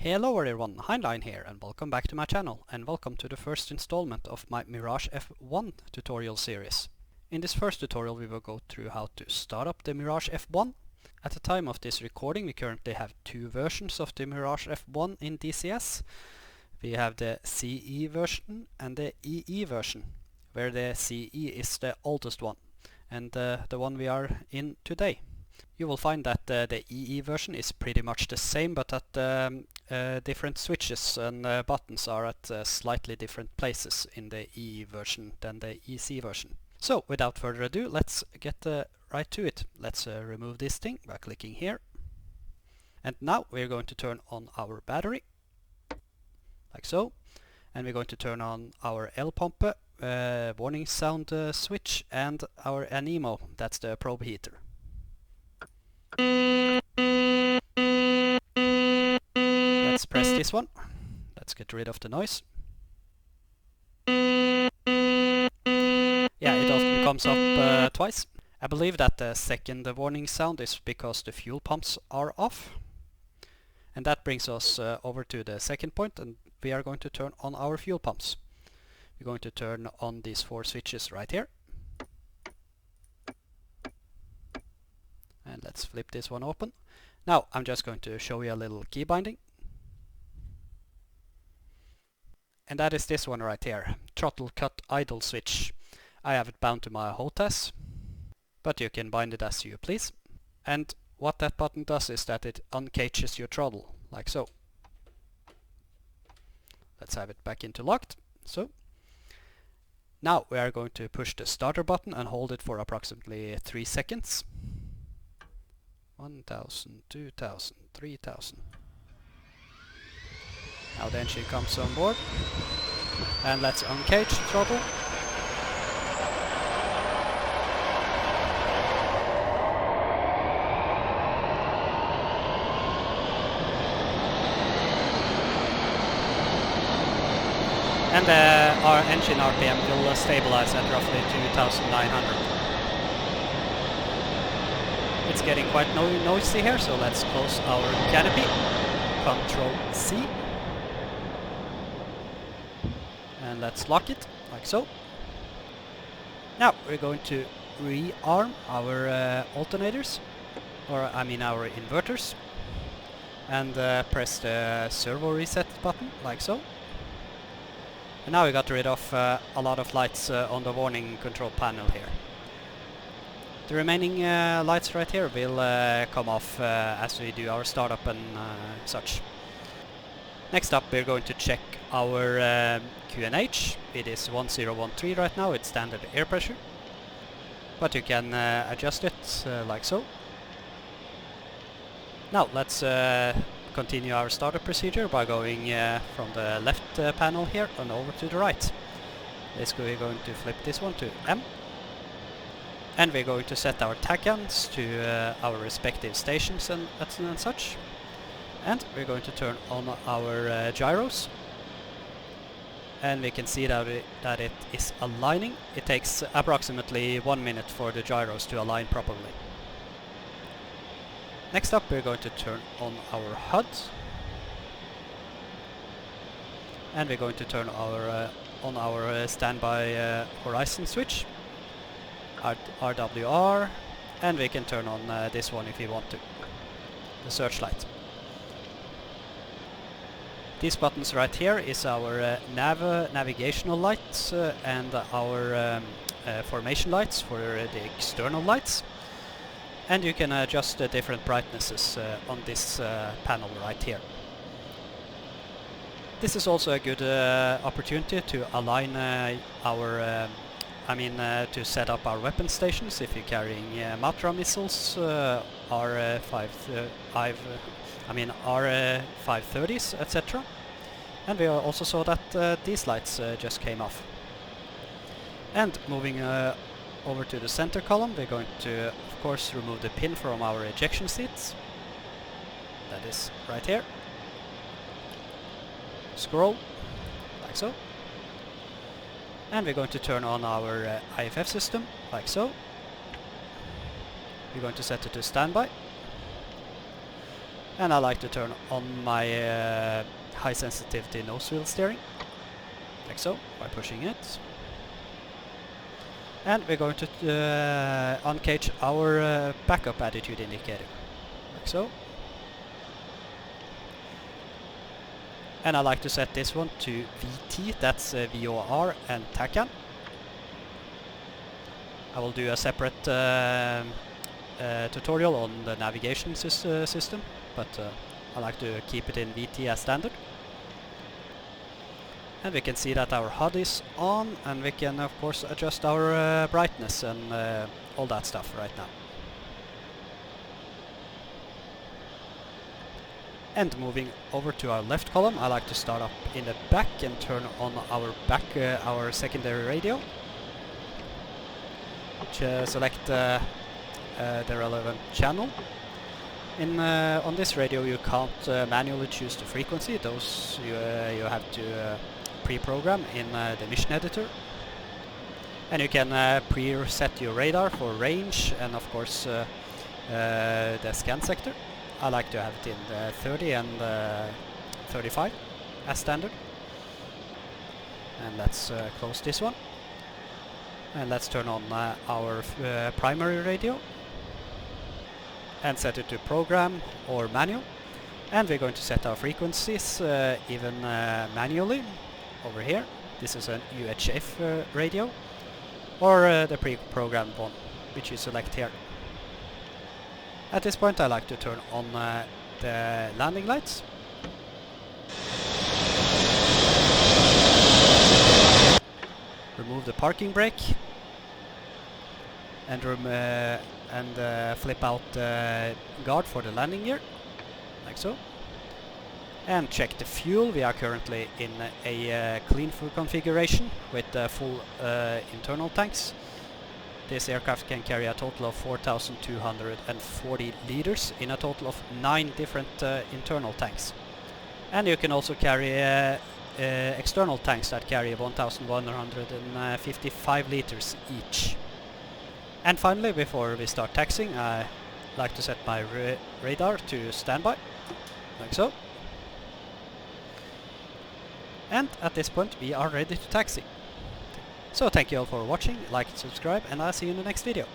Hello everyone, Heinlein here and welcome back to my channel and welcome to the first installment of my Mirage F-1 tutorial series. In this first tutorial we will go through how to start up the Mirage F-1. At the time of this recording we currently have two versions of the Mirage F-1 in DCS. We have the CE version and the EE version, where the CE is the oldest one and the one we are in today. You will find that the EE version is pretty much the same, but that different switches and buttons are at slightly different places in the EE version than the EC version. So without further ado, let's get right to it. Let's remove this thing by clicking here. And now we're going to turn on our battery, like so. And we're going to turn on our L-pump, warning sound switch, and our Anemo, that's the probe heater. Let's press this one. Let's get rid of the noise. Yeah, it often comes up twice. I believe that the second warning sound is because the fuel pumps are off. And that brings us over to the second point, and we are going to turn on our fuel pumps. We're going to turn on these four switches right here. And let's flip this one open. Now I'm just going to show you a little key binding. And that is this one right here, throttle cut idle switch. I have it bound to my HOTAS, but you can bind it as you please. And what that button does is that it uncages your throttle, like so. Let's have it back into locked, so. Now we are going to push the starter button and hold it for approximately 3 seconds. 1000, 2000, 3000. Now the engine comes on board. And let's uncage the throttle. And our engine RPM will stabilize at roughly 2900. It's getting quite noisy here, so let's close our canopy. Ctrl C. And let's lock it, like so. Now we're going to rearm our alternators, or I mean our inverters, and press the servo reset button, like so. And now we got rid of a lot of lights on the warning control panel here. The remaining lights right here will come off as we do our startup and such. Next up we're going to check our QNH. It is 1013 right now, it's standard air pressure. But you can adjust it like so. Now let's continue our startup procedure by going from the left panel here and over to the right. We're going to flip this one to M. And we're going to set our tachons to our respective stations and such. And we're going to turn on our gyros. And we can see that it is aligning. It takes approximately 1 minute for the gyros to align properly. Next up we're going to turn on our HUD. And we're going to turn on our standby horizon switch. RWR, and we can turn on this one if you want to, the searchlight. These buttons right here is our navigational lights and our formation lights for the external lights, and you can adjust the different brightnesses on this panel right here. This is also a good opportunity to align our to set up our weapon stations if you're carrying Matra missiles, R530s, etc. And we also saw that these lights just came off. And moving over to the center column, we're going to, of course, remove the pin from our ejection seats. That is right here. Scroll, like so. And we're going to turn on our IFF system, like so. We're going to set it to standby. And I like to turn on my high sensitivity nose wheel steering, like so, by pushing it. And we're going to uncage our backup attitude indicator, like so. And I like to set this one to VT, that's VOR and TACAN. I will do a separate tutorial on the navigation system, but I like to keep it in VT as standard. And we can see that our HUD is on, and we can of course adjust our brightness and all that stuff right now. And moving over to our left column, I like to start up in the back and turn on our secondary radio. Select the relevant channel. On this radio you can't manually choose the frequency. Those you have to pre-program in the mission editor. And you can pre-set your radar for range and of course the scan sector. I like to have it in the 30 and 35 as standard. And let's close this one. And let's turn on our primary radio and set it to program or manual. And we're going to set our frequencies even manually over here. This is an UHF radio or the pre-programmed one, which you select here. At this point I like to turn on the landing lights. Remove the parking brake and flip out the guard for the landing gear, like so. And check the fuel. We are currently in a clean fuel configuration with full internal tanks. This aircraft can carry a total of 4,240 liters in a total of 9 different internal tanks. And you can also carry external tanks that carry 1,155 liters each. And finally, before we start taxiing, I like to set my radar to standby, like so. And at this point we are ready to taxi. So thank you all for watching, like and subscribe, and I'll see you in the next video.